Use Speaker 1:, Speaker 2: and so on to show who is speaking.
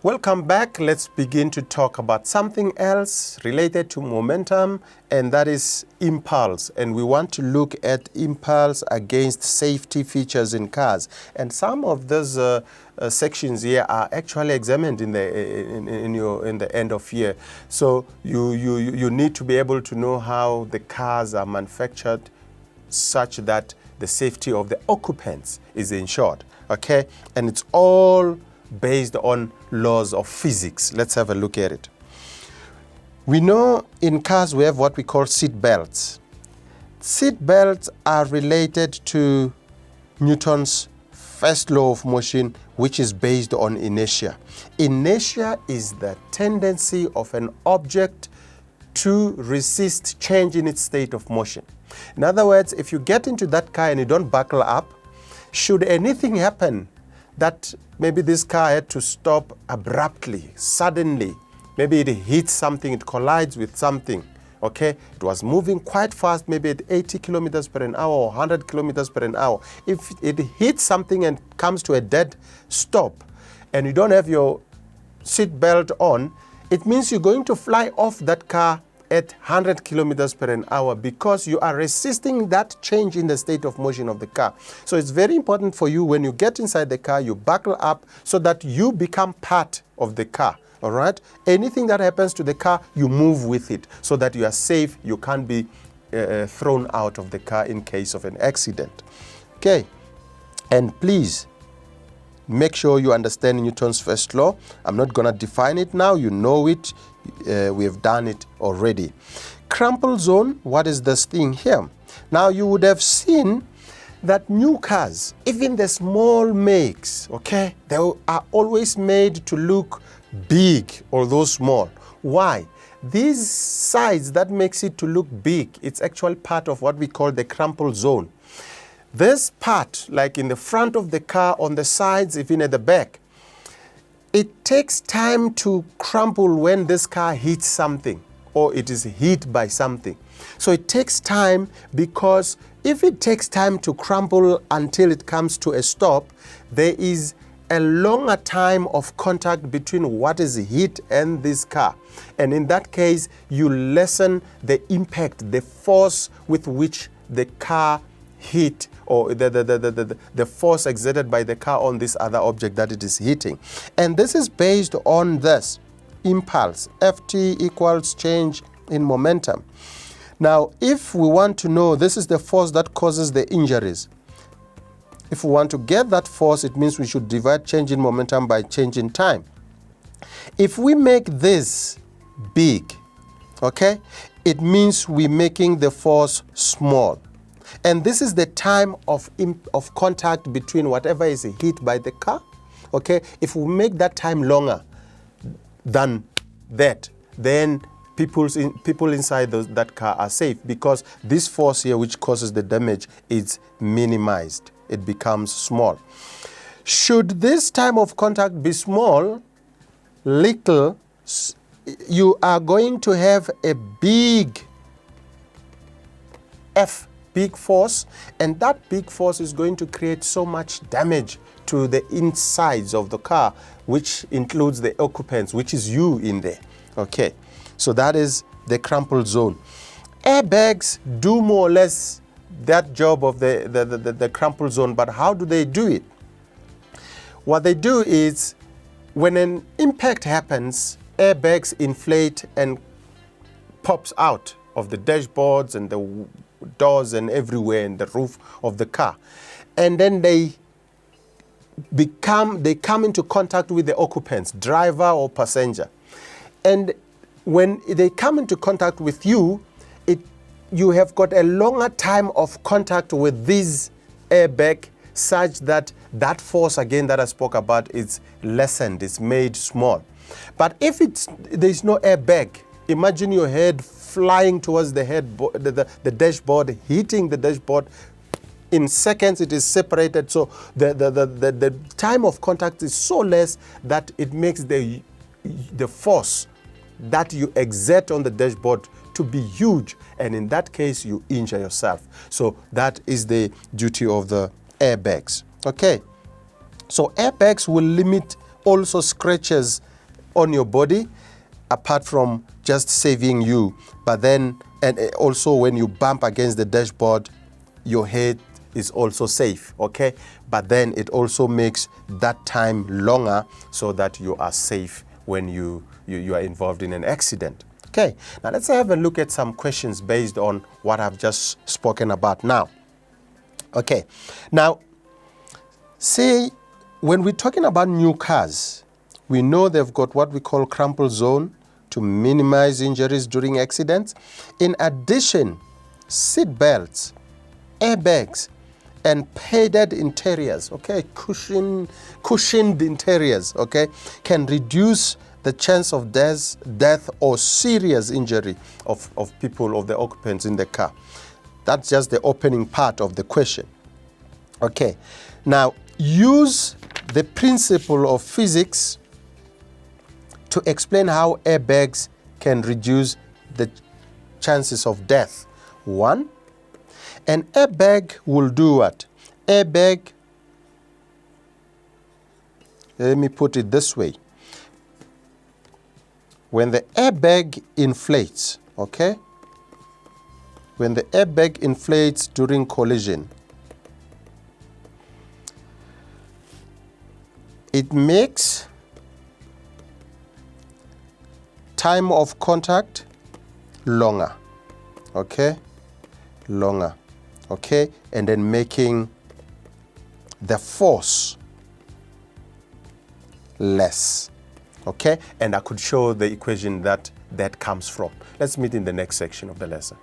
Speaker 1: Welcome back. Let's begin to talk about something else related to momentum, and that is impulse. And we want to look at impulse against safety features in cars. And some of those sections here are actually examined in the end of year. So you need to be able to know how the cars are manufactured such that the safety of the occupants is ensured. Okay, and it's all based on laws of physics. Let's have a look at it. We know in cars we have what we call seat belts. Seat belts are related to Newton's first law of motion, which is based on inertia. Inertia is the tendency of an object to resist change in its state of motion. In other words, if you get into that car and you don't buckle up, should anything happen that maybe this car had to stop abruptly, suddenly, maybe it hits something, it collides with something, okay? It was moving quite fast, maybe at 80 kilometers per an hour or 100 kilometers per an hour. If it hits something and comes to a dead stop and you don't have your seat belt on, it means you're going to fly off that car at 100 kilometers per an hour because you are resisting that change in the state of motion of the car. So it's very important for you when you get inside the car, you buckle up so that you become part of the car, all right? Anything that happens to the car, you move with it so that you are safe, you can't be thrown out of the car in case of an accident. Okay, and please, make sure you understand Newton's first law. I'm not going to define it now. You know it. We have done it already. Crumple zone, what is this thing here? Now, you would have seen that new cars, even the small makes, okay, they are always made to look big, although small. Why? These sides that makes it to look big, it's actually part of what we call the crumple zone. This part, like in the front of the car, on the sides, even at the back, it takes time to crumple when this car hits something or it is hit by something. So it takes time because if it takes time to crumple until it comes to a stop, there is a longer time of contact between what is hit and this car. And in that case, you lessen the impact, the force with which the car hit or the force exerted by the car on this other object that it is hitting. And this is based on this impulse, Ft equals change in momentum. Now, if we want to know this is the force that causes the injuries, if we want to get that force, it means we should divide change in momentum by change in time. If we make this big, okay, it means we're making the force small. And this is the time of contact between whatever is hit by the car. Okay, if we make that time longer than that, then people inside that car are safe because this force here, which causes the damage, is minimized. It becomes small. Should this time of contact be small, little, you are going to have a big big force, and that big force is going to create so much damage to the insides of the car, which includes the occupants, which is you in there. Okay, so that is the crumple zone. Airbags do more or less that job of the crumple zone, but how do they do it? What they do is when an impact happens, airbags inflate and pops out of the dashboards and the doors and everywhere in the roof of the car, and then they come into contact with the occupants, driver or passenger. And when they come into contact with you, you have got a longer time of contact with this airbag such that that force again that I spoke about is lessened, it's made small. But if there's no airbag, imagine your head flying towards the dashboard, hitting the dashboard. In seconds, it is separated. So the time of contact is so less that it makes the force that you exert on the dashboard to be huge. And in that case, you injure yourself. So that is the duty of the airbags. Okay. So airbags will limit also scratches on your body, apart from just saving you. But then, and also when you bump against the dashboard, your head is also safe, okay? But then it also makes that time longer so that you are safe when you are involved in an accident. Okay, now let's have a look at some questions based on what I've just spoken about now. Okay, now, say when we're talking about new cars, we know they've got what we call crumple zone to minimize injuries during accidents. In addition, seat belts, airbags, and padded interiors, okay, cushioned interiors, okay, can reduce the chance of death or serious injury of people, of the occupants in the car. That's just the opening part of the question. Okay, now use the principle of physics to explain how airbags can reduce the chances of death. 1, an airbag will do what? Airbag, let me put it this way. When the airbag inflates, okay? When the airbag inflates during collision, it makes time of contact longer, okay? Longer, okay? And then making the force less. Okay, and I could show the equation that comes from. Let's meet in the next section of the lesson.